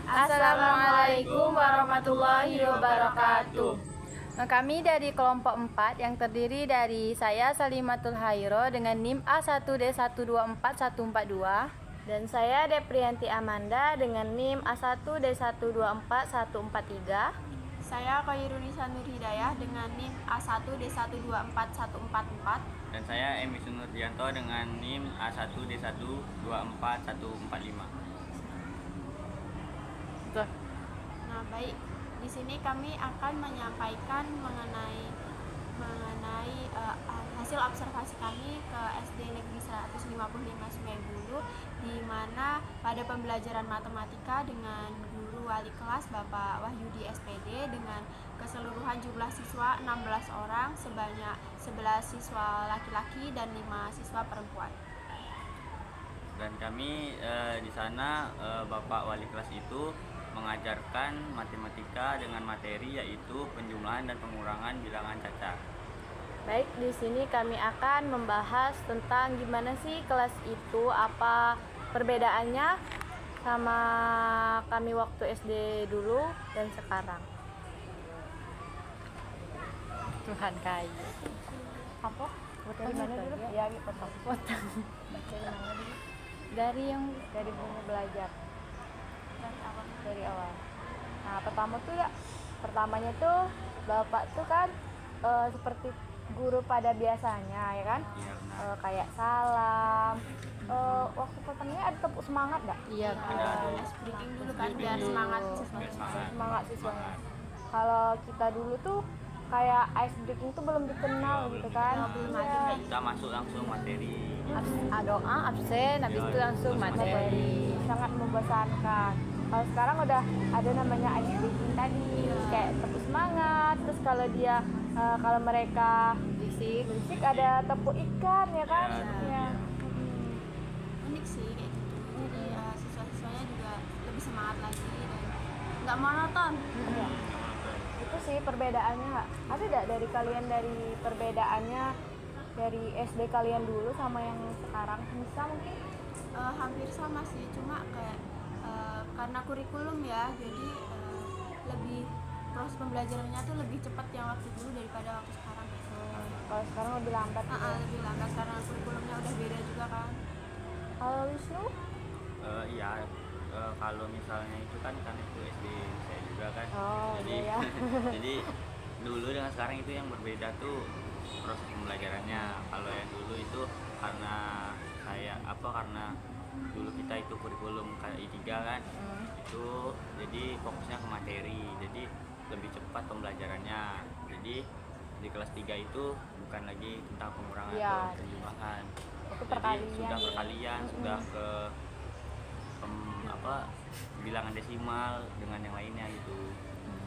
Assalamualaikum warahmatullahi wabarakatuh. Kami dari kelompok 4 yang terdiri dari saya Salimatul Hairo dengan NIM A1D124142 dan saya Deprianti Amanda dengan NIM A1D124143. Saya Khairunisa Nur Hidayah dengan NIM A1D124144. Dan saya Emi Sunurdianto dengan NIM A1D124145. Nah, baik. Di sini kami akan menyampaikan mengenai hasil observasi kami ke SD Negeri 155 Sungai Bulu, di mana pada pembelajaran matematika dengan guru wali kelas Bapak Wahyudi SPD dengan keseluruhan jumlah siswa 16 orang, sebanyak 11 siswa laki-laki dan 5 siswa perempuan. Dan kami di sana Bapak wali kelas itu mengajarkan matematika dengan materi yaitu penjumlahan dan pengurangan bilangan cacat. Baik, di sini kami akan membahas tentang gimana sih kelas itu, apa perbedaannya sama kami waktu SD dulu dan sekarang. Tuhan kaya. Apa? Dari mana dulu? Ya, potong. Dari buku belajar. Dari awal. Nah, pertamanya tuh Bapak tuh kan seperti guru pada biasanya, ya kan? Iya, Kayak salam. Waktu pertamanya ada tepuk semangat nggak? Iya, ada ice breaking dulu kan biar semangat siswanya. Kalau kita dulu tuh kayak ice breaking tuh belum dikenal gitu kan? belum Iya. ada. Kita masuk langsung materi. Doa, absen, habis itu langsung materi. Sangat membosankan. Kalau sekarang udah ada namanya ice breaking tadi, kayak tepuk semangat. Terus kalau mereka berisik ada tepuk ikan, ya kan? Iya. Unik sih kayak gitu. Jadi siswa-siswanya juga lebih semangat lagi dan nggak monoton. Iya. Itu sih perbedaannya, nggak? Ada nggak dari kalian dari perbedaannya dari SD kalian dulu sama yang sekarang? Bisa mungkin? Hampir sama sih, cuma kayak karena kurikulum ya, jadi lebih proses pembelajarannya tuh lebih cepat yang waktu dulu daripada waktu sekarang. Kalau sekarang lebih lambat. Lebih lambat karena kurikulumnya udah beda juga kan. Kalau Wisnu? Iya. Kalau misalnya itu kan itu SD saya juga kan. Jadi iya. jadi dulu dengan sekarang itu yang berbeda tuh proses pembelajarannya. Kalau yang dulu itu karena dulu kita itu kurikulum kayak I3 kan. Itu jadi fokusnya ke materi. Jadi lebih cepat pembelajarannya. Jadi di kelas 3 itu bukan lagi tentang pengurangan atau penjumlahan. Itu Jadi sudah perkalian, sudah ke bilangan desimal dengan yang lainnya gitu.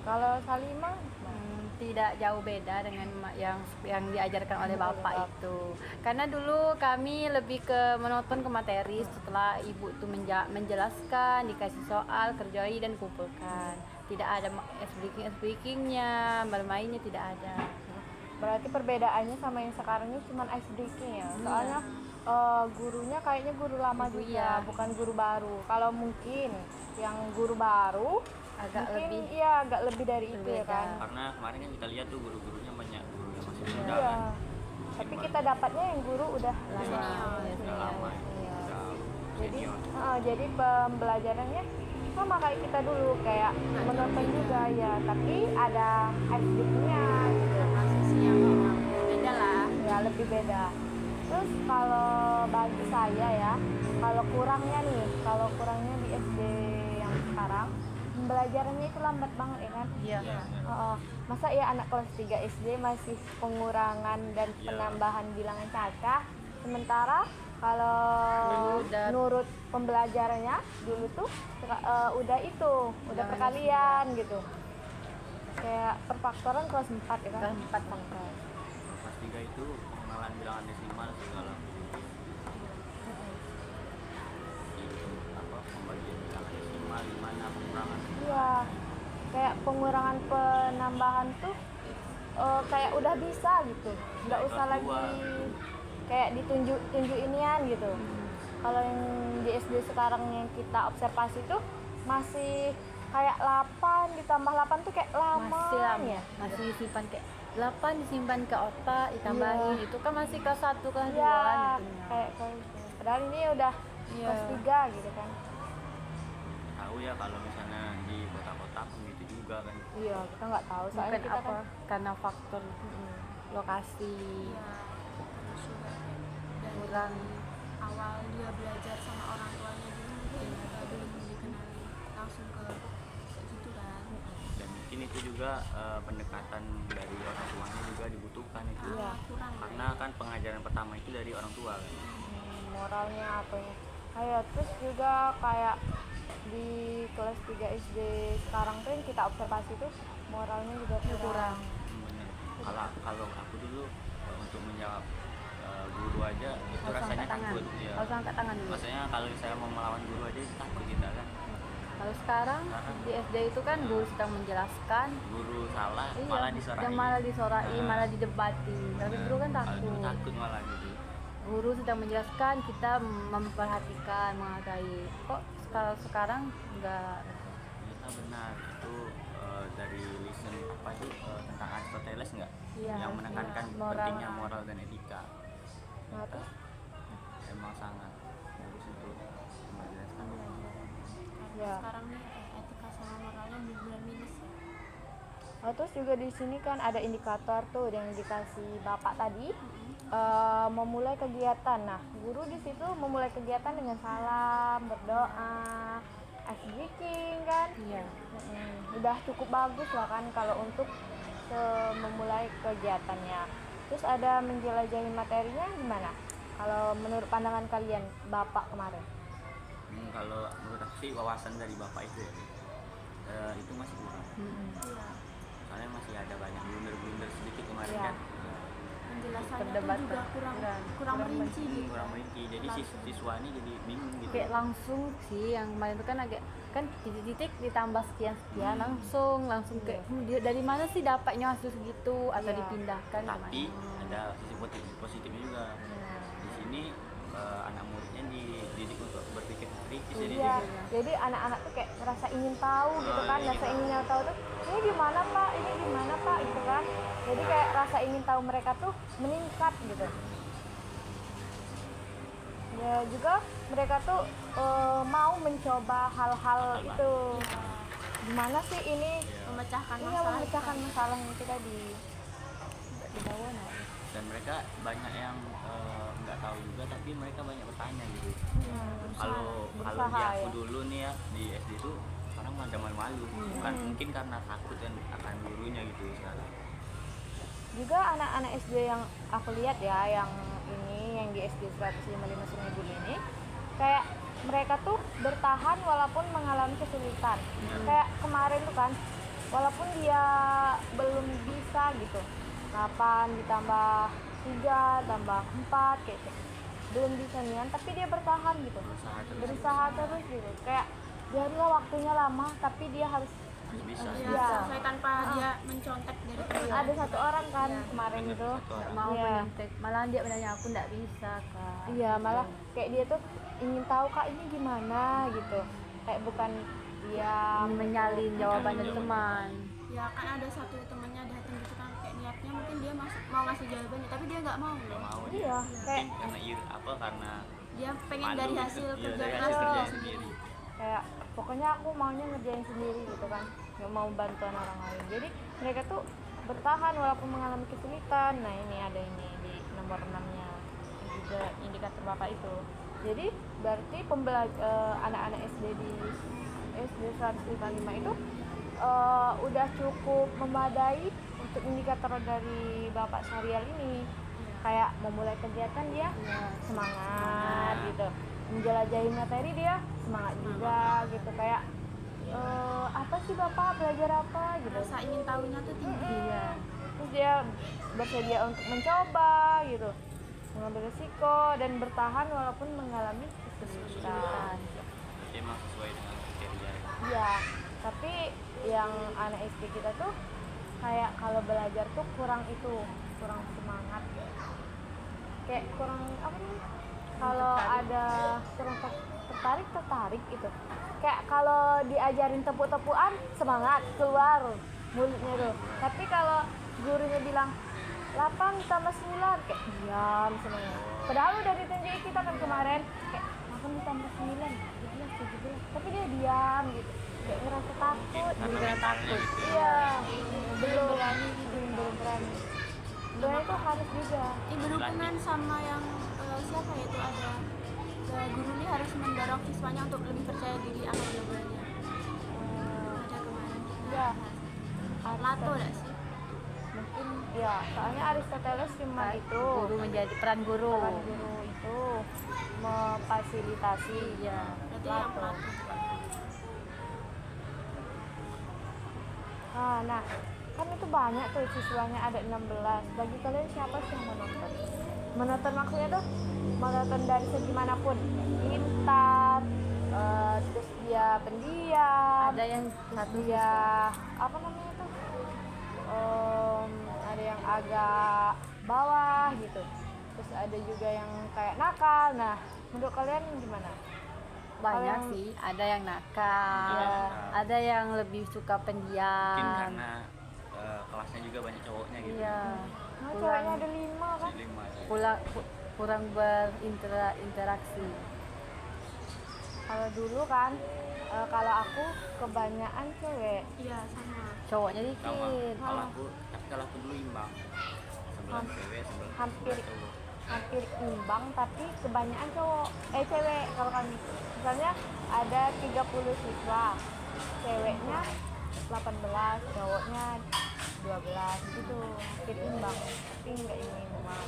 Kalau Salimah tidak jauh beda dengan yang diajarkan oleh Bapak itu. Karena dulu kami lebih ke menonton ke materi, setelah Ibu itu menjelaskan, dikasih soal, kerjai dan kumpulkan. Tidak ada ice-breakingnya, bermainnya tidak ada. Berarti perbedaannya sama yang sekarang ini cuma ice breaking ya. Soalnya gurunya kayaknya guru lama juga, bukan guru baru. Kalau mungkin yang guru baru agak lebih dari itu ya kan. Karena kemarin kan kita lihat tuh guru-gurunya banyak guru yang masih muda Iya. kan. Tapi kita dapatnya yang guru udah lama. Jadi pembelajarannya sama kayak kita dulu, kayak menonton juga ya, tapi ada ice-breakingnya gitu. Sisi yang beda lah. Ya, lebih beda. Terus kalau bagi saya ya, kalau kurangnya di SD yang sekarang pembelajarannya itu lambat banget ya kan? Iya. Masa ya anak kelas 3 SD masih pengurangan dan penambahan bilangan cacah, sementara kalau menurut pembelajarannya dulu tuh udah perkalian gitu. Kayak perfaktoran kelas 4 ya kan? Kelas 4 pangkat. Kelas 3 itu pengenalan bilangan desimal segala. Pembagian bilangan desimal gimana, pengurangan. Iya. Kayak pengurangan penambahan tuh kayak udah bisa gitu. Nggak usah lagi kayak ditunjuk inian gitu. Kalau yang di SD sekarang yang kita observasi tuh masih kayak 8 ditambah 8 tuh kayak lama Masih lama, ya. masih disimpan kayak 8 disimpan ke otak, ditambahin. Iya. Itu kan masih kelas 1 kelas 2 Iya, kan itunya. kayak gitu. Padahal ini udah Iya. kelas 3 gitu kan. Tahu ya kalau misalnya di kota-kota pun gitu juga kan. Iya, kita nggak tahu soalnya Mungkin kita apa? kan Karena faktor lokasi. Iya, terus juga dari Kurang. awal dia belajar sama orang tuanya dulu mungkin belum dikenali langsung ke kayak gitu kan. Dan mungkin itu juga pendekatan dari orang tuanya juga dibutuhkan itu. Iya. Kurang Karena kan pengajaran pertama itu dari orang tua kan. moralnya apanya. Kayak terus juga kayak di kelas 3 SD sekarang tuh yang kita observasi tuh moralnya juga kurang. Bener. Kalau aku dulu untuk menjawab guru aja itu Harus rasanya angkat tangan. takut ya. Harus angkat tangan dulu. Maksudnya kalau saya mau melawan guru aja takut kita kan. Kalau sekarang di SD itu kan guru sedang menjelaskan, Guru salah iya, malah disorain. dan malah disorai, Nah. malah didebati. Tapi guru kan Kalau dulu takut. takut malah gitu. Guru sedang menjelaskan, kita memperhatikan, menghargai. Kok kalau sekarang enggak? Ternyata benar itu dari listen apa itu tentang Aristoteles nggak? Iya, Yang menekankan iya, moral. pentingnya moral dan etika. Nah, Ternyata emang sangat bagus itu menjelaskan. Ya. Sekarang nih etika sama moralnya benar-benar minus ya. Nah, terus juga di sini kan ada indikator tuh yang dikasih bapak tadi, memulai kegiatan. Nah, guru di situ memulai kegiatan dengan salam, berdoa, ice breaking kan. Iya. Udah cukup bagus lah kan kalau untuk memulai kegiatannya. Terus ada menjelajahi materinya gimana? Kalau menurut pandangan kalian, bapak kemarin? Kalau menurut aku sih wawasan dari bapak itu ya itu masih kurang. Iya. Soalnya masih ada banyak blunder-blunder sedikit kemarin Iya. kan. Penjelasannya tuh Perdebatan. juga kurang merinci gitu. Kurang merinci. Jadi siswa ini jadi bingung gitu. Kayak langsung sih yang kemarin itu kan agak kan titik-titik ditambah sekian langsung kayak dari mana sih dapatnya hasil segitu atau Iya. dipindahkan Tapi kemana? ada sisi positifnya juga. Di sini anak muridnya dididik untuk berpikir kritis jadi Iya, jadi anak-anak tuh kayak ngerasa ingin tahu gitu kan, iya. rasa ingin tahu tuh ini gimana pak, ini gimana pak gitu kan. Jadi kayak rasa ingin tahu mereka tuh meningkat gitu. Ya juga mereka tuh mau mencoba hal-hal itu. Gimana sih ini? Memecahkan Iya, masalah. memecahkan masalah yang kita di bawah. dan mereka banyak yang nggak tahu juga tapi mereka banyak bertanya gitu. Kalau di berusaha aku ya. dulu nih ya di SD itu orang ada malu-malu bukan mungkin karena takut kan akan gurunya gitu sekarang. Juga anak-anak SD yang aku lihat ya, yang di SD 155 Sungai Bulu ini, kayak mereka tuh bertahan walaupun mengalami kesulitan. Kayak kemarin tuh kan, walaupun dia belum bisa gitu, 8 ditambah 3 tambah 4 kayak gitu, belum bisa nih, tapi dia bertahan gitu, berusaha terus gitu. Kayak biarlah waktunya lama, tapi dia harus Bisa Iya, Iya. selesai tanpa dia mencontek dari teman. ada satu orang kan kemarin itu Mau Iya. menyontek, malah dia menanya aku nggak bisa kak. iya, malah kayak dia tuh ingin tahu kak ini gimana gitu, kayak bukan dia Menyalin jawaban dari teman. Ya kan ada satu temannya datang gitu kan kayak niatnya mungkin dia mau ngasih jawabannya tapi dia nggak mau. nggak mau Iya, dia. kayak Mungkin karena karena Dia pengen malu dari gitu. hasil Iya, kerja dari keras hasil dia kerja sendiri. kayak pokoknya aku maunya ngerjain sendiri gitu kan, nggak mau bantuan orang lain. Jadi mereka tuh bertahan walaupun mengalami kesulitan. Nah ini ada ini di nomor 6-nya juga indikator bapak itu. Jadi berarti anak-anak SD di SD 155 itu udah cukup memadai untuk indikator dari bapak Syarial ini. Kayak memulai kegiatan dia semangat gitu, menjelajahi materi dia semangat juga gitu. Kayak apa sih bapak belajar apa gitu, rasa ingin tahunya tuh tinggi. Iya. Terus dia bersedia untuk mencoba gitu, mengambil resiko dan bertahan walaupun mengalami kesulitan. Berarti emang sesuai dengan kriteria. Iya, tapi yang anak SD kita tuh kayak kalau belajar tuh kurang semangat, kayak kurang apa nih, kalau ada kurang tertarik gitu. Kayak kalau diajarin tepuk-tepukan semangat keluar mulutnya tuh. Tapi kalau gurunya bilang 8 tambah 9 kayak diam semuanya. Padahal udah ditunjukin kita kan kemarin kayak 8 ditambah 9 12 17. Tapi dia diam gitu. Kayak ngerasa takut, Karena juga mentalnya takut. gitu. Iya, belum berani, belum berani. Sebenarnya itu harus juga. Berhubungan sama yang siapa ya itu ada guru ini harus mendorong siswanya untuk lebih percaya diri akan jawabannya. Ada kemarin kita Ya, Plato enggak sih? mungkin ya soalnya Aristoteles cuma itu Guru menjadi peran guru. peran guru itu memfasilitasi Iya. Berarti yang Plato. Plato. Nah kan itu banyak tuh siswanya ada 16. Bagi kalian siapa sih yang menonton? Menonton maksudnya tuh menonton dari segi manapun, pintar, terus dia pendiam, Ada yang satu dia apa namanya tuh, ada yang agak bawah gitu, terus ada juga yang kayak nakal. Nah menurut kalian gimana? banyak yang- sih, ada yang nakal, Iya. ada yang lebih suka pendiam. Mungkin karena kelasnya juga banyak cowoknya gitu. Iya. Nah Kurang ceweknya ada 5 kan? Jadi 5 ya. kurang berinteraksi. Kalau dulu kan kalau aku kebanyakan cewek. Iya sama. Cowoknya Sama. dikit. Kalau aku dulu imbang. 11 cewek, 11 Hampir. cowok. Hampir imbang tapi kebanyakan cewek kalau kami. Misalnya ada 30 siswa, ceweknya 18, cowoknya 12 gitu. Hampir imbang, tapi enggak imbang.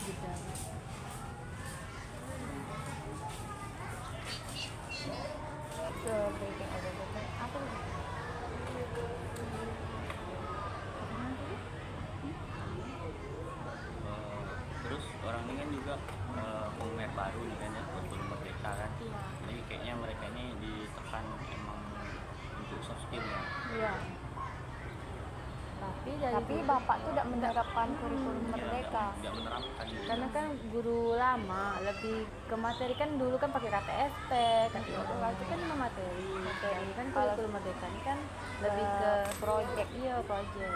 Gitu. Breaking ada apa sih? Terus orang ini kan juga pemain baru nih kan ya, kurikulum merdeka kan. Iya. Jadi kayaknya mereka ini ditekan emang untuk soft skill ya. Iya. Tapi bapak tuh tidak menerapkan kurikulum merdeka. Tidak menerapkan gitu. Karena kan guru lama lebih ke materi, kan dulu kan pakai KTSP, itu kan memang materi. Kan kalau kurikulum merdeka ini kan lebih ke project. Iya, project.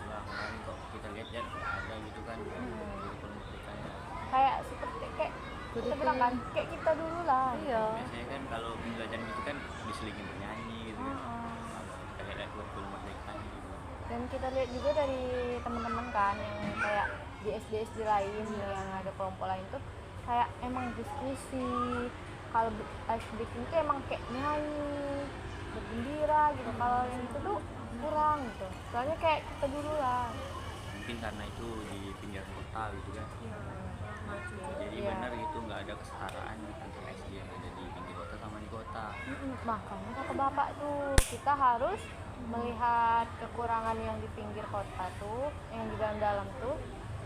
Nah, kan kok kita lihat ya ada gitu kan kurikulum merdekanya. Kayak seperti kayak kita bilang kan kayak kita dulu lah. Iya. Biasanya kan kalau pembelajaran gitu kan diselingin bernyanyi gitu kan. Kita lihat kurikulum merdeka gitu. Dan kita lihat juga dari teman-teman kan yang kayak di SD lain yang ada kelompok lain tuh kayak emang diskusi. Kalau ice breaking itu emang kayak nyanyi, bergembira gitu. Kalau yang itu tuh kurang gitu. Soalnya kayak kita dulu lah. Mungkin karena itu di pinggir kota gitu kan. Jadi Iya. benar gitu nggak ada kesetaraan antara SD yang ada di pinggir kota sama di kota. Makanya kata bapak tuh kita harus melihat kekurangan yang di pinggir kota tuh, yang di dalam tuh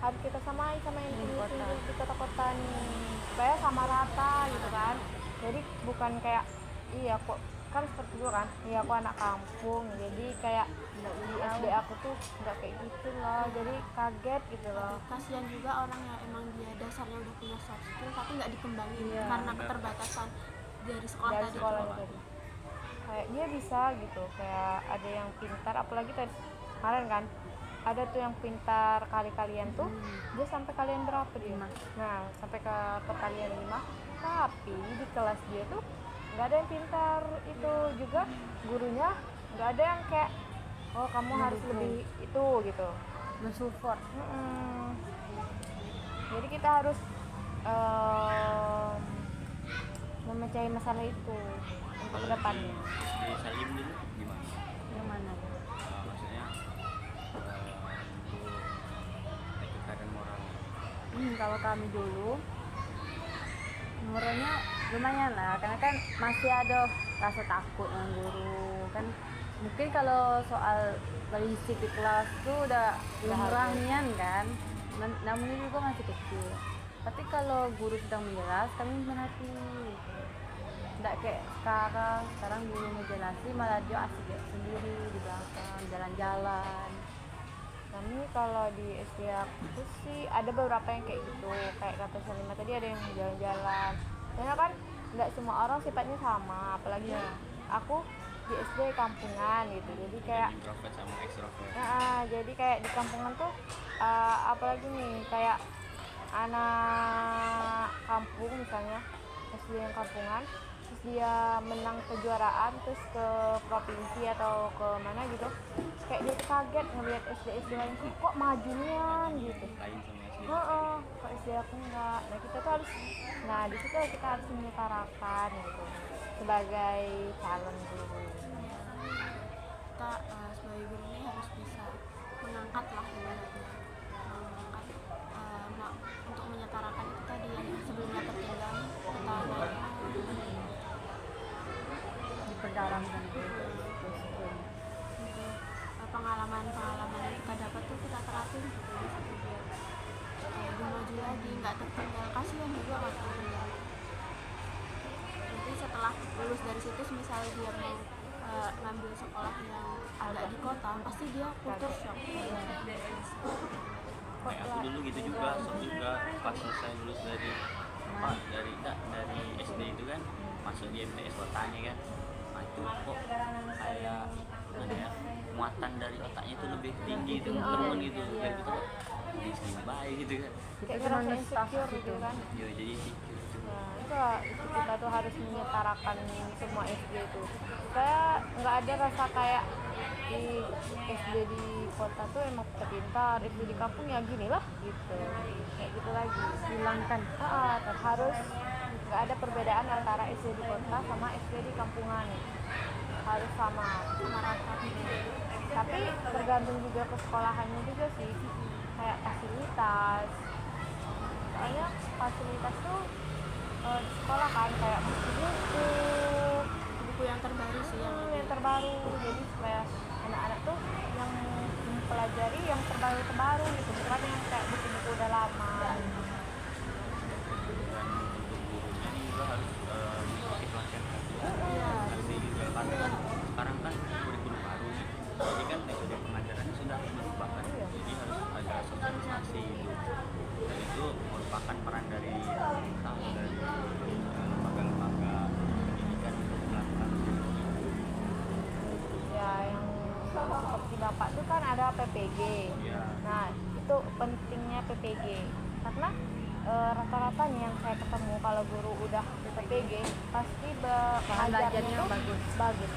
harus kita samain sama yang di kota, di kota-kota nih supaya sama rata gitu kan. Jadi bukan kayak iya kok kan seperti itu kan, iya aku anak kampung jadi kayak di SD aku tuh nggak kayak gitu loh, jadi kaget gitu loh. Kasihan juga orang yang emang dia dasarnya udah punya soft skill tapi nggak dikembangin Iya. karena keterbatasan dari sekolah Dari tadi. sekolah tadi kayak dia bisa gitu, kayak ada yang pintar, apalagi tadi kemarin kan ada tuh yang pintar kali-kalian tuh dia sampai kalian berapa dia? Nah sampai ke perkalian 5, tapi di kelas dia tuh nggak ada yang pintar itu juga, gurunya nggak ada yang kayak oh kamu harus lebih itu gitu. Mensupport. Jadi kita harus memecahi masalah itu untuk kedepannya. Di Salim dulu gimana? Yang mana? Maksudnya untuk etika dan moral. Kalau kami dulu moralnya lumayan lah, karena kan masih ada rasa takut dengan guru kan. Mungkin kalau soal berisik di kelas tuh udah lumayan kan, namun ini juga masih kecil. Tapi kalau guru sedang menjelas, kami menghati. Tidak kayak sekarang guru menjelasi malah dia asik ya sendiri di belakang jalan-jalan. Kami kalau di SD aku sih ada beberapa yang kayak gitu, kayak kata Salima tadi ada yang jalan-jalan. Karena kan nggak semua orang sifatnya sama, apalagi aku di SD kampungan gitu. Jadi kayak introvert sama extrovert. jadi kayak di kampungan tuh apalagi nih kayak anak kampung misalnya SD yang kampungan, terus dia menang kejuaraan terus ke provinsi atau ke mana gitu, kayak dia kaget ngelihat SD lain kok majunya gitu. Lain sama SD. Kok SD aku enggak. Nah kita tuh harus, nah di situ kita harus menyetarakan gitu sebagai calon guru. Kita sebagai guru ini harus bisa mengangkat lah ibaratnya, mengangkat untuk menyetarakan itu tadi yang sebelumnya tertinggal kita naik diperdalam kan pengalaman yang kita dapat tuh kita terapin gitu biar lebih maju lagi, nggak tertinggal. Kasihan juga kan nanti setelah lulus dari situ misalnya dia mau ngambil sekolah yang agak di kota, pasti dia kultur shock. Kayak aku dulu gitu juga, sok juga pas selesai lulus dari SD itu kan, masuk di MTS kotanya kan, nah itu kok kayak muatan dari otaknya itu lebih tinggi temen-temen gitu, kayak gitu di sini baik gitu kan, Kayak ngerasa insecure gitu kan. ya jadi insecure gitu. Nah itu kita tuh harus menyetarakan semua SD itu supaya nggak ada rasa kayak di SD di kota tuh emang pintar, SD di kampung ya gini lah gitu, kayak gitu lagi. hilangkan Harus nggak ada perbedaan antara SD di kota sama SD di kampungan, harus sama rata. Tapi tergantung juga ke sekolahannya juga sih, kayak fasilitas. Soalnya fasilitas tuh di sekolah kan kayak Buku yang terbaru sih yang terbaru, jadi supaya anak-anak tuh yang mempelajari yang terbaru gitu, bukan yang kayak buku-buku udah lama. Dan untuk gurunya ini juga harus motivasi nanti juga karena kan sekarang kan kurikulum baru nih, jadi kan metode pengajarannya sudah berubah kan, jadi harus ada sosialisasi gitu. Dan itu merupakan peran dari lembaga-lembaga pendidikan untuk melakukan Ya yang seperti bapak tuh kan ada PPG. ya. Nah itu pentingnya PPG karena rata-rata nih yang saya ketemu kalau guru udah PPG pasti belajarnya tuh bagus.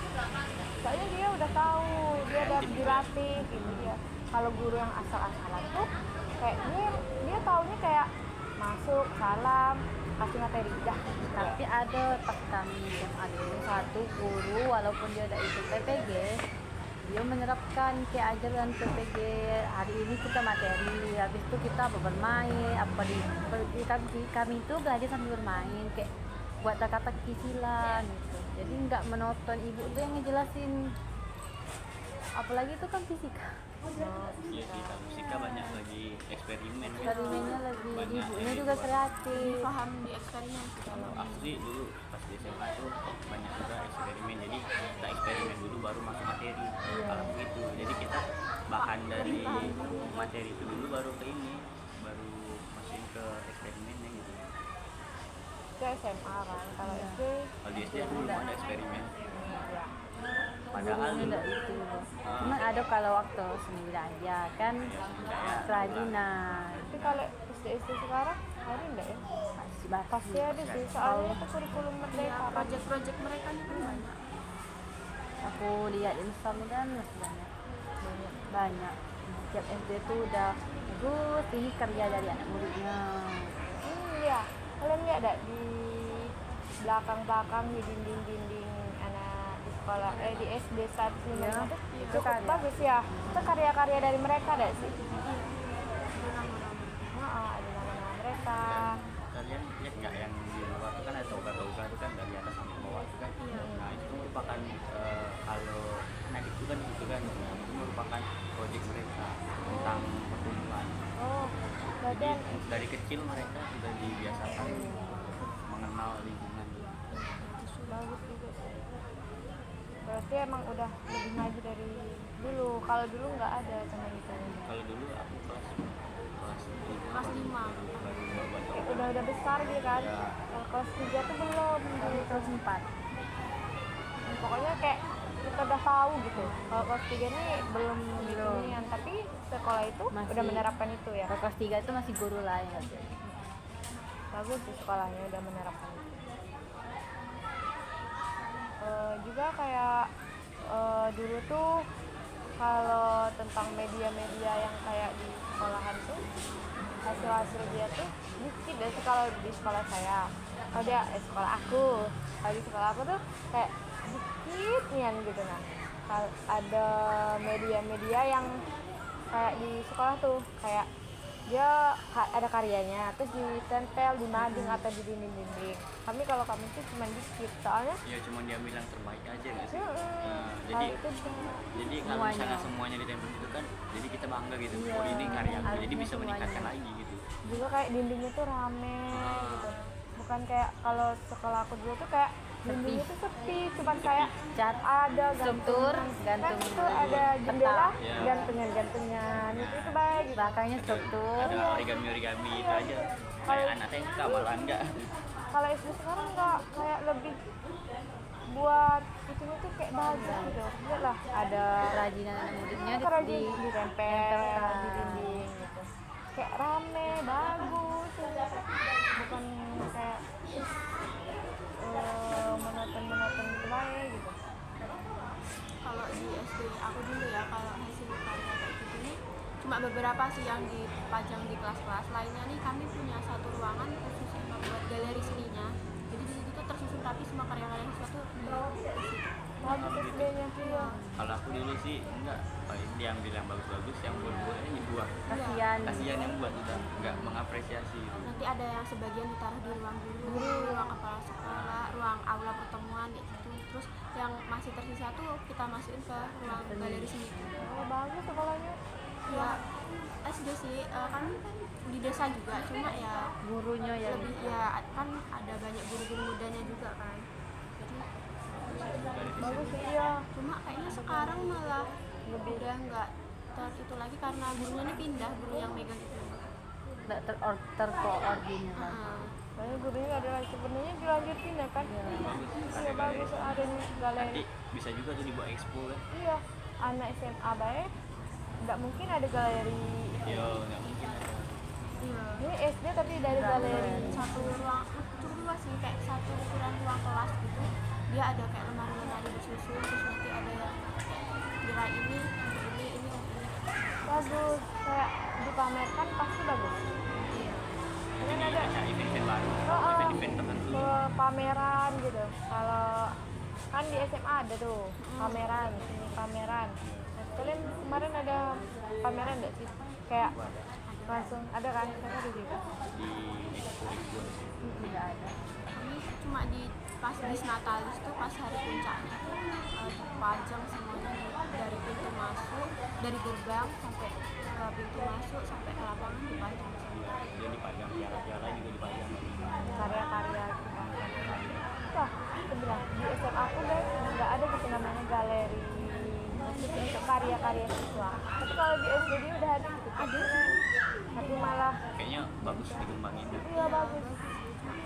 Soalnya dia udah tahu, dia udah dilatih gitu ya. Kalau guru yang asal-asalan tuh kayak dia taunya kayak masuk salam kasih materi dah. tapi ada pas kami SMA dulu satu guru walaupun dia udah ikut PPG dia menerapkan kayak ajaran PPG, hari ini kita materi, habis itu kita bermain kami itu belajar sambil bermain kayak buat kata-kata kisilan gitu, jadi nggak monoton, ibu tuh yang ngejelasin, apalagi itu kan fisika. Iya sih, kalau fisika banyak lagi eksperimen kan. Eksperimennya lebih, Banyak ibunya yang juga dibuat. kreatif. paham di eksperimen sih Kalau aku sih dulu pas di SMA tuh banyak juga eksperimen, jadi kita eksperimen dulu baru masuk materi. Kalau begitu, jadi kita bahan dari materi itu dulu baru ke ini, baru masukin ke eksperimennya gitu. Ke SMA kan, kalau SD Kalau di SD aku belum ada eksperimen. ya. Padahal Gurunya dulu enggak itu. Cuma ada kalau waktu seni aja kan kerajinan Tapi kalau SD sekarang ada enggak ya? masih batas Pasti ada sih, soalnya itu kurikulum merdeka. proyek-proyek mereka nih kan banyak. aku lihat Instagram dan masih banyak setiap SD tuh udah bagus, ini kerja dari anak muridnya. Iya, kalian lihat enggak di belakang-belakang di dinding-dinding anak di sekolah di SD 105 Iya, itu itu cukup karya. bagus ya. Itu karya-karya dari mereka enggak sih? Nama-nama. Ada nama-nama mereka. kalian lihat nggak yang di luar itu kan ada toga-toga itu kan dari atas sampai bawah itu kan. Nah itu merupakan kalau adik itu kan gitu kan, nah, itu merupakan proyek mereka tentang pertumbuhan. Oh, berarti Jadi dari kecil mereka sudah dibiasakan mengenal lingkungan. bagus juga sih. berarti emang udah lebih maju dari dulu. Kalau dulu nggak ada sama gitu. Kalau dulu aku Kelas 5. Kayak udah besar gitu kan. Ya. Kalau kelas 3 tuh belum. Baru kelas 4. Pokoknya kayak kita udah tahu gitu. Kalau kelas 3 nih belum ginian, tapi sekolah itu Masih. udah menerapkan itu ya. Kalau kelas 3 itu masih guru lain gitu. Bagus sih sekolahnya udah menerapkan itu. Juga kayak dulu tuh kalau tentang media-media yang kayak di sekolahan tuh hasil-hasil dia tuh dikit deh sih kalau di sekolah saya. Kalau dia sekolah aku, kalau di sekolah aku tuh kayak dikit nian gitu. Nah kalau ada media-media yang kayak di sekolah tuh kayak dia ada karyanya terus ditempel di mading atau di dinding-dinding. Kalau kami tuh cuma dikit soalnya ya cuma diambil yang terbaik aja nggak sih? kalau Jadi itu jadi kalau Semuanya. misalnya semuanya ditempel itu kan jadi kita bangga gitu. Iya, Oh ini karya aku, jadi harusnya bisa meningkatkan semuanya. lagi gitu. juga kayak dindingnya tuh rame gitu, bukan kayak kalau sekolah aku dulu tuh kayak dindingnya tuh sepi, cuman kayak Cat, ada struktur, gantungan kan gantung itu ada jendela Iya. gantungan itu baik gitu. belakangnya struktur. Ada origami itu aja. Kalau- Kayak anak TK malahan enggak. Kalau SD sekarang nggak kayak lebih buat itu tuh kayak bagus gitu. Lihat lah ada Kerajinan anak mudanya kerajin di ditempel ditempelkan. di dinding gitu. Kayak rame, bagus. Bukan kayak monoton gitu baik gitu. Kalau di SD aku dulu ya, kalau hasil karya kayak gitu nih cuma beberapa sih yang dipajang di kelas-kelas. Lainnya nih kami punya satu ruangan khusus emang buat galeri seninya. Jadi di situ tuh tersusun rapi semua karya-karya siswa tuh di situ. Bagus SD-nya iya. Kalau aku dulu sih enggak, paling diambil yang bagus-bagus, yang buat-buatnya dibuang. Kasihan. Kasihan yang buat udah enggak mengapresiasi gitu. Nanti ada yang sebagian ditaruh di ruang guru, ruang kepala sekolah, ruang aula pertemuan kayak gitu. Terus yang masih tersisa tuh kita masukin ke ruang galeri seni. Oh, bagus sekolahnya. Ya SD sih, kan di desa juga, cuma ya Gurunya yang lebih ya kan ada banyak guru-guru mudanya juga kan. Jadi Bagus sih iya. cuma kayaknya sekarang malah Lebih. udah nggak itu lagi karena gurunya ini pindah, guru yang megang itu. tidak terkoordinir lagi. Heeh. Soalnya gurunya adalah sebenarnya dilanjutin ya kan. Iya. Iya bagus ada nih galeri. Nanti bisa juga tuh dibuat expo kan. Iya, anak SMA baik nggak mungkin ada galeri. Yo, enggak mungkin ada. Iya. Ini SD tapi dari galeri. Satu ruang cukup luas sih, kayak satu ukuran ruang kelas gitu. Dia ada kayak lemari-lemari disusun, terus nanti ada yang nilai ini, ini. Bagus, kayak dipamerkan pasti bagus. Iya. Kan Jadi ada ada event-event baru, Oh, event-event tertentu. ke pameran gitu. Kalau kan di SMA ada tuh pameran, sini pameran. Nah, kalian kemarin ada pameran nggak sih? Kayak langsung ada kan? Kan ada juga. Di expo sih. Tidak ada. Ini cuma di pas bis Natalis tuh pas hari puncaknya tuh dipajang semuanya dari pintu masuk, dari gerbang sampai ke pintu masuk sampai ke lapangan dipajang semua. Dia dipajang piala-piala juga dipajang. Karya-karya kita. Wah, aku bilang di SMA aku deh nggak ada gitu namanya galeri khusus untuk karya-karya siswa. Tapi kalau di SD dia udah ada gitu. Ada. Tapi malah Kayaknya bagus dikembangin. iya bagus.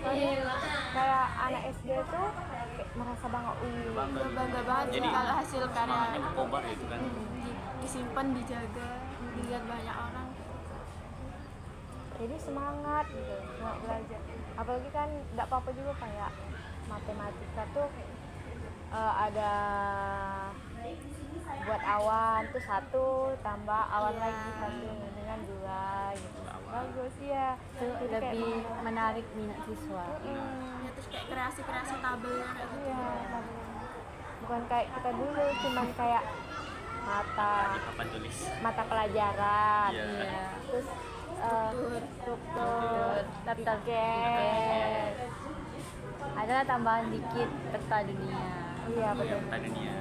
Soalnya kayak anak SD tuh kayak merasa bangga, Bangga gitu. Bangga banget sih Jadi kalau hasil karya semangatnya berkobar gitu kan. disimpan, dijaga, dilihat banyak orang. jadi semangat gitu, semangat belajar. Apalagi kan nggak apa-apa juga kayak matematika tuh ada buat awan tuh satu tambah awan Iya. lagi satu dengan dua gitu. Bagus ya. Itu Jadi kayak lebih menarik minat siswa. Ya, terus kayak kreasi-kreasi tabelnya kayak gitu. iya, bukan kayak kita dulu cuman kayak mata Papan tulis. mata pelajaran, Iya. Iya. terus struktur, Daftar tiket. Adalah tambahan dikit peta dunia. Iya betul. Peta dunia.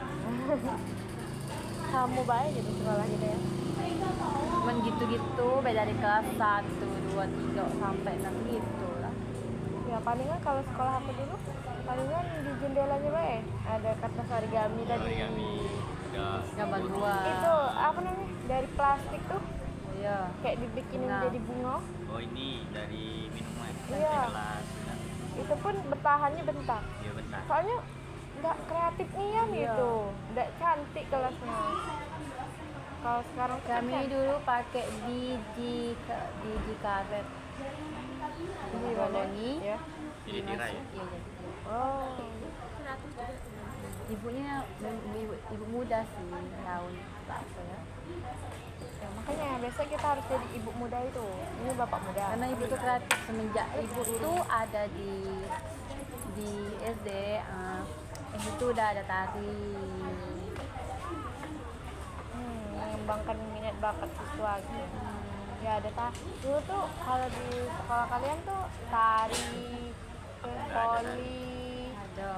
Kamu baik gitu sekolah gitu ya. Cuman gitu-gitu beda dari kelas 1, 2, 3 sampai 6 gitu lah. ya palingan kalau sekolah aku dulu palingan di jendelanya ada kertas origami tadi. Origami. Udah. Gambar dua. Itu apa namanya, dari plastik tuh Iya. kayak dibikinin Bunga. jadi bunga. Oh ini dari minuman. Iya. Dari gelas. Itu pun bertahannya bentar, Iya bentar. soalnya nggak kreatif nian Iya. gitu, nggak cantik kelasnya. Kalau sekarang tuh Kami kan dulu pakai biji karet. gimana? Bolongi. Ya. Jadi tirai ya. Iya, jadi. Oh, Kreatif juga. Ibunya ibu muda sih tahun apa ya. ya, makanya biasa kita harus jadi ibu muda itu. Ini bapak muda. Karena ibu tuh kreatif semenjak ibu tuh ada di SD, itu udah ada tari. Mengembangkan minat bakat siswa gitu. Ya ada dulu tuh kalau di sekolah kalian tuh tari, terus voli, Ada.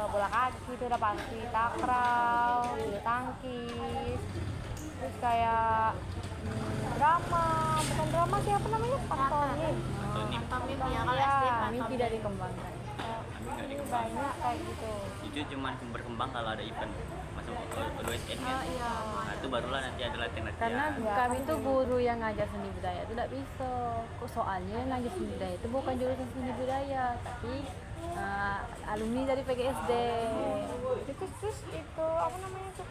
bola kaki itu udah pasti, takraw, bulu tangkis, terus kayak drama, bukan drama sih, apa namanya, pantomim. Pantomim ya kalau Iya. SD Kami pantomim. tidak dikembangkan. Kami nggak Ini dikembang. banyak kayak gitu. Itu cuma berkembang kalau ada event. Masuk O2SN kan. Oh iya. Nah itu barulah nanti ada latihan-latihan. Karena Ya, kami tuh guru yang ngajar seni budaya itu tidak bisa. Kok soalnya yang ngajar seni budaya itu bukan jurusan seni budaya, tapi alumni dari PGSD. Terus itu apa namanya tuh?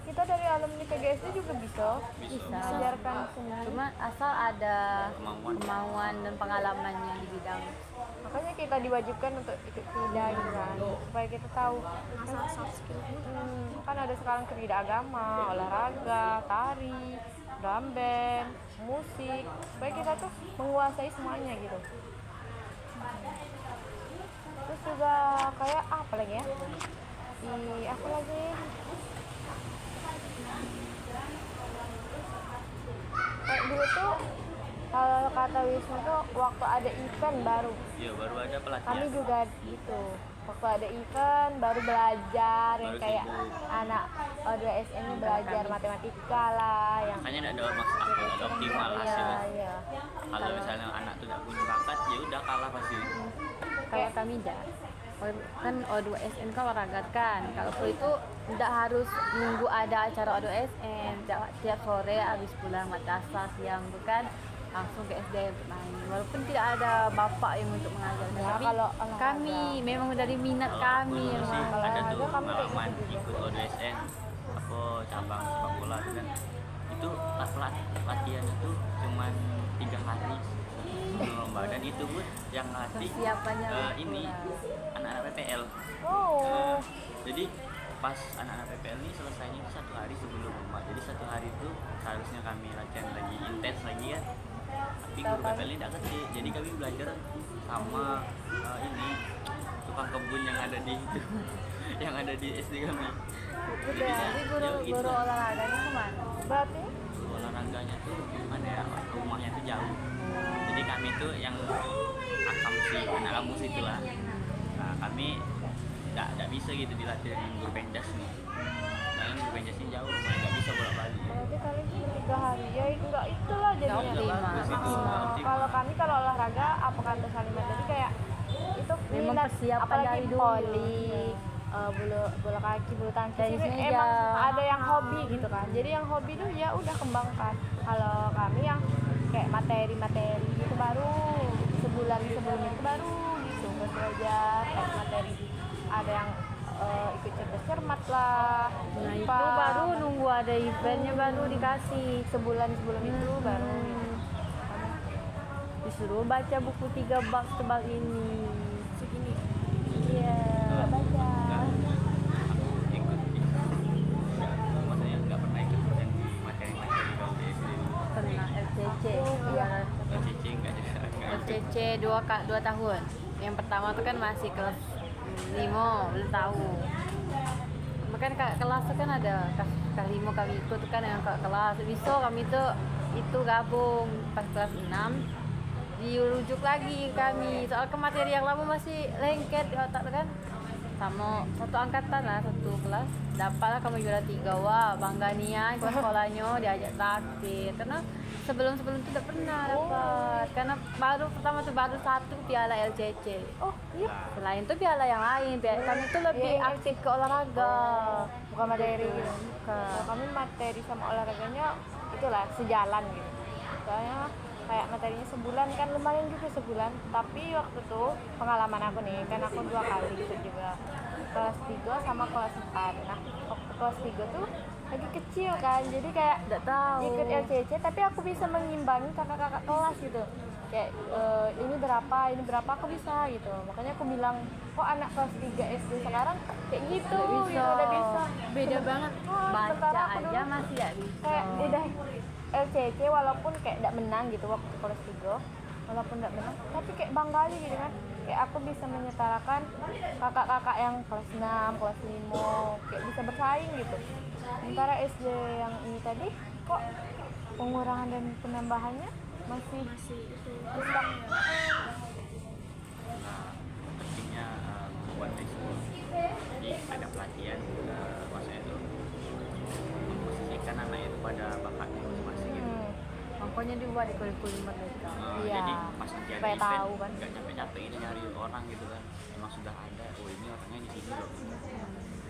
Kita dari alumni PGSD juga bisa Bisa. mengajarkan seni. Cuma asal ada Kemauan. kemauan dan pengalamannya di bidang. Makanya kita diwajibkan untuk ikut krida gitu kan, supaya kita tahu. Masalah soft skill. Kan ada sekarang krida agama, olahraga, tari, drum band, musik, supaya kita tuh menguasai semuanya gitu. Terus juga kayak apa lagi ya? Apa lagi? Kayak dulu tuh kalau kata Wisnu tuh waktu ada event baru. Iya baru ada Kami pelatihan. juga gitu. Waktu ada event baru belajar yang Baru kayak sibuk. anak O2SN ini belajar matematika lah yang Makanya nggak ada maksud aku nggak ada optimal iya hasilnya. iya. Kalau misalnya anak tuh nggak punya bakat, ya udah kalah pasti. Kayak kami kan O2SN kan olahraga kan. Kalau itu tidak harus nunggu ada acara O2SN. Tiap sore habis pulang madrasah siang tuh kan langsung ke SD main. Walaupun tidak ada bapak yang untuk mengajar, Ya, tapi kalau olahraga. kami memang dari minat Kalau kami aku yang sih mau. ada olahraga tuh kami kayak pengalaman gitu juga. ikut O2SN apa cabang sepak bola gitu kan. Itu latihan itu cuman 3 hari sebelum lomba, dan itu pun yang latih Persiapannya ini kurang. anak-anak PPL. Oh, Jadi pas anak-anak PPL ini selesainya itu 1 hari sebelum lomba. Jadi 1 hari itu seharusnya kami latihan lagi intens lagi kan. Tapi guru PPL ini tidak ngerti. Jadi kami belajar sama ini tukang kebun yang ada di itu, yang ada di SD kami. Jadinya, Jadi ya gitu. guru olahraganya kemana? berarti Guru olahraganya tuh mana ya, rumahnya tuh jauh. Jadi kami tuh yang akam sih, anak kampus itulah. Nah kami nggak bisa gitu dilatih dengan guru penjas nih. Karena guru penjas ini jauh, rumahnya nggak bisa bolak-balik. berarti kalian cuma 3 hari ya, enggak itulah jadinya. Nggak optimal. Bagus itu, nggak optimal. Kalau kami kalau olahraga apa kata Salimah tadi kayak itu Memang minat, persiapan apalagi dari dulu. voli, bola kaki, bulu tangkis Tenis itu meja. emang ada yang hobi gitu kan. Jadi yang hobi tuh ya udah kembangkan. Kalau kami yang kayak materi-materi gitu baru sebulan sebelum itu baru gitu belajar kayak materi, ada yang ikut cerdas cermat lah. Nah itu IPA. baru nunggu ada eventnya baru dikasih. Sebulan sebelum itu baru Disuruh baca buku 3 bab tebal ini. Segini. Iya, nggak baca. Aku ikut maksudnya nggak pernah ikut yang di materi-materi kalau di SD. Pernah LCC. Iya. LCC nggak ikut. LCC 2 tahun. Yang pertama tuh kan masih kelas 5, belum tahu. Bahkan kelas tuh kan ada kelas 5 kami ikut tuh kan yang kelas. Bisa kami tuh itu gabung pas kelas 6 dirujuk lagi kami soal ke materi yang lama masih lengket di otak tuh kan. sama satu angkatan lah, satu kelas dapatlah kami juara 3. Wah bangga nian ke sekolahnya, diajak takdir karena sebelum itu tidak pernah dapat karena pertama tuh baru satu piala LCC. Oh iya, Selain itu piala yang lain, kami itu lebih Iya, aktif ke olahraga. bukan materi gitu. Bukan. Kalau kami materi sama olahraganya itulah sejalan gitu. Soalnya kayak materinya sebulan kan lumayan juga sebulan. Tapi waktu itu pengalaman aku nih, kan aku 2 kali ikut juga kelas 3 sama kelas 4. Nah waktu kelas 3 tuh lagi kecil kan, jadi kayak Tidak tahu. ikut LCC tapi aku bisa mengimbangi kakak-kakak kelas gitu. Kayak ini berapa aku bisa gitu. Makanya aku bilang kok anak kelas 3 SD sekarang kayak gitu Nggak gitu udah bisa. Beda banget. Baca Sementara aku aja dulu masih ya bisa. kayak udah LCC walaupun kayak tidak menang gitu waktu kelas 3, walaupun tidak menang tapi kayak bangga aja gitu kan, kayak aku bisa menyetarakan kakak-kakak yang kelas 6, kelas 5 kayak bisa bersaing gitu. Sementara SD yang ini tadi kok pengurangan dan penambahannya masih itu stuck. Pentingnya membuat ekskul. Jadi ada pelatihan, maksudnya itu memposisikan anak itu pada bakatnya masing-masing gitu. Makanya dibuat di kurikulum mereka. Iya. Jadi pas nanti ada Supaya event tahu kan. nggak capek-capek ini nyari orang gitu kan, emang sudah ada, oh ini orangnya di sini loh.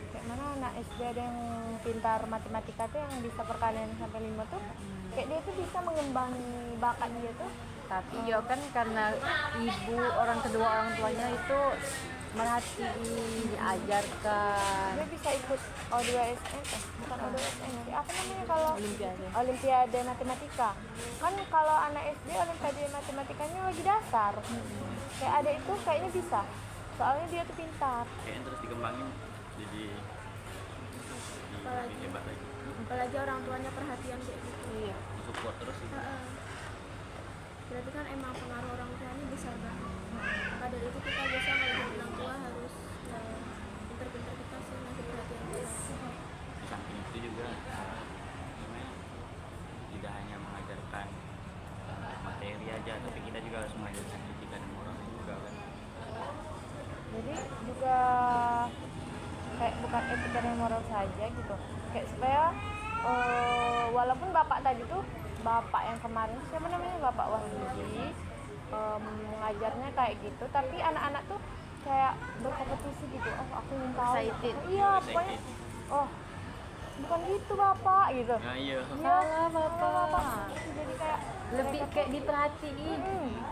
Kayak mana anak SD ada yang pintar matematika tuh yang bisa perkalian sampai 5 tuh kayak dia tuh bisa mengembangi bakat dia tuh. Tapi ya kan karena ibu orang kedua orang tuanya itu merhatiin, diajarkan. Dia bisa ikut O2SN, bukan O2SN sih, apa namanya kalau Olimpiade. Olimpiade Matematika. Kan kalau anak SD Olimpiade Matematikanya lagi dasar. Kayak ada itu kayaknya bisa. Soalnya dia tuh pintar. Kayaknya terus dikembangin jadi lebih hebat lagi, apalagi orang tuanya perhatian kayak gitu. Iya. support terus sih. Heeh. Berarti kan emang pengaruh orang tuanya besar banget. Padahal itu kita biasa kalau jadi orang tua harus pinter-pinter kita sih ngasih perhatian kita. Di samping itu juga gimana, tidak hanya mengajarkan materi aja, tapi kita juga harus mengajarkan etika dan moral juga kan. Jadi juga kayak bukan etika dan moral saja gitu. Kayak supaya walaupun bapak tadi tuh bapak yang kemarin siapa namanya Bapak Wahyudi mengajarnya kayak gitu, tapi anak-anak tuh kayak berkompetisi gitu. Oh aku ingin tahu. Excited. Iya pokoknya. Oh bukan gitu bapak gitu. Nah iya, Salah bapak. Jadi kayak Lebih mereka kayak diperhatiin.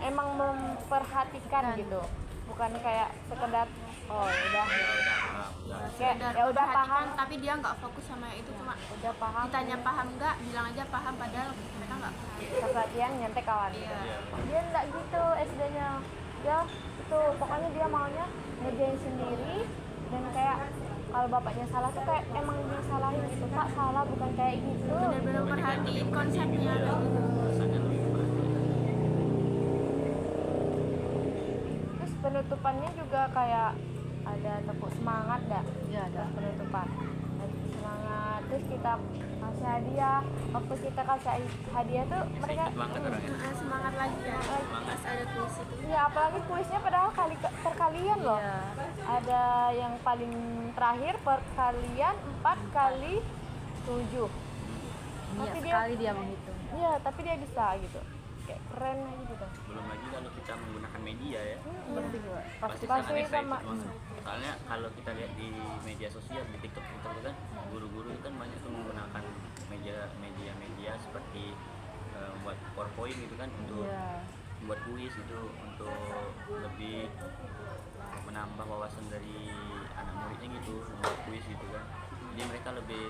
emang memperhatikan gitu, bukan kayak sekedar oh udah udah. kayak Sekedar ya udah memperhatikan, paham, tapi dia nggak fokus sama itu, cuma udah paham. ditanya paham nggak, bilang aja paham padahal mereka nggak paham. Perhatian nyontek kawan. Iya. Dia enggak gitu SD-nya. Ya itu pokoknya dia maunya ngerjain sendiri dan kayak kalau bapaknya salah tuh kayak emang dia salahin gitu. Pak salah bukan kayak gitu. Benar-benar perhatiin konsepnya kayak gitu. Rasanya lebih perhatian. Terus penutupannya juga kayak ada tepuk semangat dah. Iya ada. Penutupan ada tepuk semangat, terus kita kasih hadiah. Waktu kita kasih hadiah tuh mereka Excited banget orangnya. Semangat lagi ya. Pas ada kuis itu. ya apalagi kuisnya padahal perkalian loh. Iya. Ada yang paling terakhir perkalian 4 kali 7. Iya, Tapi dia- sekali dia menghitung. Iya tapi dia bisa gitu, kayak keren aja gitu. Belum lagi kalau kita menggunakan media ya, Pasti juga. pasti Pasti sangat excited sama- banget. Soalnya kalau kita lihat di media sosial, di TikTok itu kan guru-guru itu kan banyak tuh menggunakan media seperti buat PowerPoint gitu kan, untuk Iya. buat kuis itu, untuk lebih menambah wawasan dari anak muridnya gitu, membuat kuis gitu kan. Jadi mereka lebih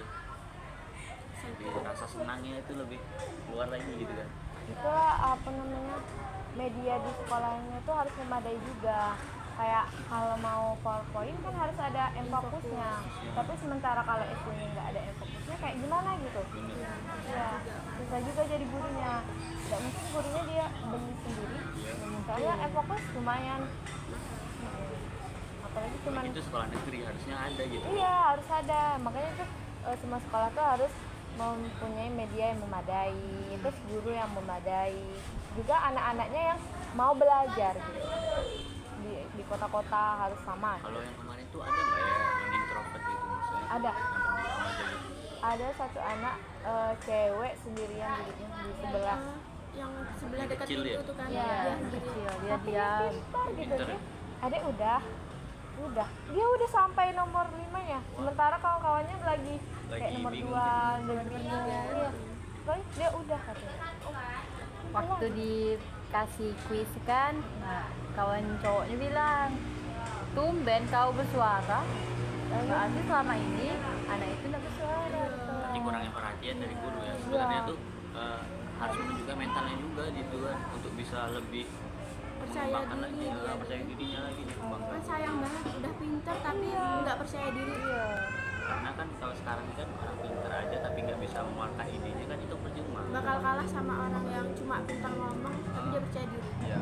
rasa senangnya itu lebih keluar lagi gitu kan. Itulah apa namanya, media di sekolahnya tuh harus memadai juga. Kayak kalau mau PowerPoint kan harus ada fokusnya. Tapi sementara kalau SD-nya nggak ada fokusnya kayak gimana gitu. Bener. Ya, bisa juga jadi gurunya. Tidak mungkin gurunya dia beli sendiri. Soalnya fokus lumayan. Apalagi cuman Itu sekolah negeri harusnya ada gitu. iya harus ada. Makanya tuh semua sekolah tuh harus mempunyai media yang memadai, terus guru yang memadai, juga anak-anaknya yang mau belajar gitu. di kota-kota harus sama. Kalau yang kemarin tuh ada nggak ya yang introvert gitu misalnya? Ada. Yang pendiam aja gitu. Ada satu anak cewek sendirian duduknya di sebelah. Yang sebelah dekat Kecil pintu ya? tuh kan. Iya, Dia kecil, dia Tapi diam. pintar gitu Pintar dia. ya? Adek udah dia udah sampai nomor 5 ya, sementara kawan-kawannya lagi kayak nomor bingung 2 dan bingung. Iya. Soalnya dia udah katanya. Waktu dikasih kuis kan, nah, kawan cowoknya bilang, tumben kau bersuara. Berarti selama ini anak itu nggak bersuara. Berarti kurangnya perhatian dari guru ya. Sebenarnya tuh harus menunjukkan mentalnya juga gitu kan untuk bisa lebih percaya mengembangkan lagi, diri ya. percaya dirinya lagi dikembangkan. Kan sayang banget udah pintar tapi nggak percaya diri. Iya. Karena kan kalau sekarang kan orang pintar aja tapi nggak bisa mengeluarkan idenya kan itu percuma. Bakal kalah sama orang yang cuma pintar ngomong tapi dia percaya diri. Iya.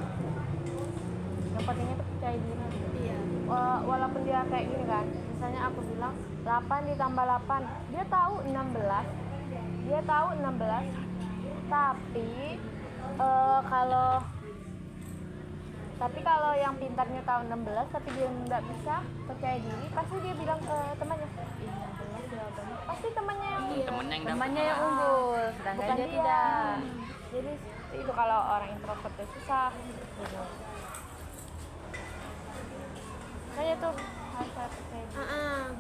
Yang pentingnya tuh percaya diri. Iya. Walaupun dia kayak gini kan, misalnya aku bilang 8 ditambah 8, dia tahu 16, tapi kalau yang pintarnya tahu 16 tapi dia nggak bisa percaya diri, pasti dia bilang ke temannya, ih 16 ya banyak. Pasti temannya yang Temannya yang unggul, sedangkan bukan dia dia. tidak. Jadi itu kalau orang introvert itu susah gitu. Makanya tuh harus percaya diri.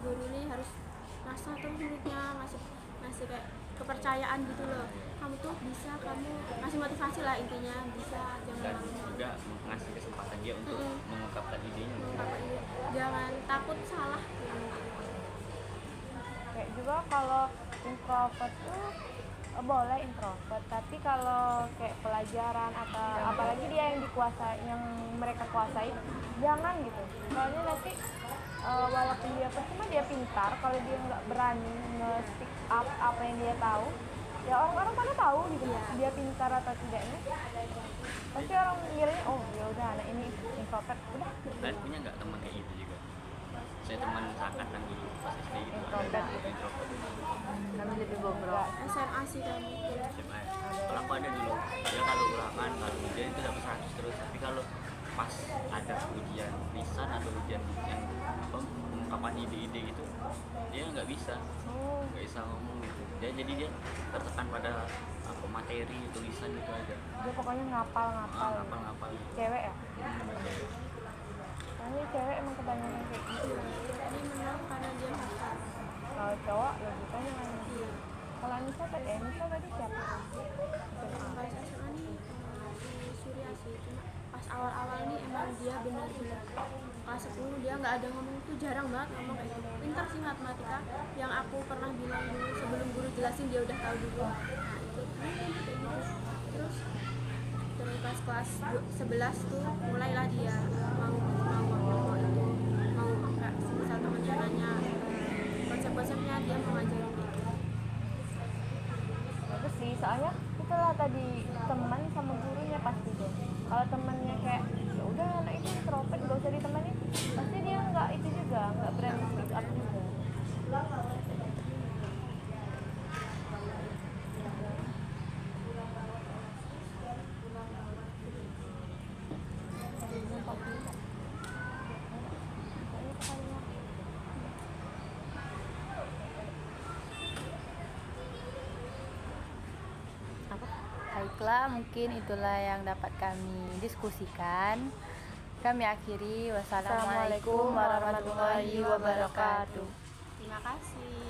Guru ini harus ngasih terus muridnya, ngasih kayak kepercayaan gitu loh. Kamu tuh bisa, kamu ngasih motivasi lah intinya, bisa, jangan Dan malu. juga ngasih kesempatan dia untuk mengungkapkan idenya. Jangan takut salah. Kayak juga kalau introvert tuh boleh introvert, tapi kalau kayak pelajaran atau apalagi dia yang dikuasai, yang mereka kuasai, jangan gitu. Soalnya nanti walaupun dia percuma dia pintar, kalau dia nggak berani nge-speak up apa yang dia tahu, ya orang-orang mana tahu gitu dia pintar atau tidaknya. Pasti orang ngiranya oh ya udah anak ini introvert, udah. Dan punya nggak teman kayak gitu juga? Saya teman sangat kan dulu pas SD gitu. Introvert gitu. Introvert. Kami lebih bobrok. SMA sih kamu. SMA. Kalau aku ada dulu, dia kalau ulangan, kalau ujian itu dapat 100 terus. Tapi kalau pas ada ujian lisan atau ujian yang pengungkapan ide-ide gitu, dia nggak bisa ngomong gitu. Jadi dia tertekan pada materi tulisan gitu aja. Dia pokoknya ngapal. Ngapal. Cewek ya? Soalnya cewek emang kebanyakan kayak gitu. Ini menang karena dia hafal. Kalau cowok logikanya kan. Kalau Anissa tadi siapa? Pas SMA nih di Surya sih, cuma pas awal-awal nih emang dia benar-benar kelas 10 dia nggak ada ngomong tuh, jarang banget ngomong kayak gitu. Pintar sih matematika, yang aku pernah bilang dulu sebelum guru jelasin dia udah tahu dulu. Nah itu kayak gitu. Terus pas kelas 11 tuh mulailah dia mau itu mau enggak, misal temennya nanya konsep-konsepnya dia mau ngajarin gitu. Bagus sih, soalnya itulah tadi teman sama gurunya pasti deh. Kalau temannya kayak ya udah anak itu introvert gak usah ditemani, pasti dia nggak itu juga, nggak berani speak up juga. Baiklah, mungkin itulah yang dapat kami diskusikan. Kami akhiri. Wassalamualaikum warahmatullahi wabarakatuh. Terima kasih.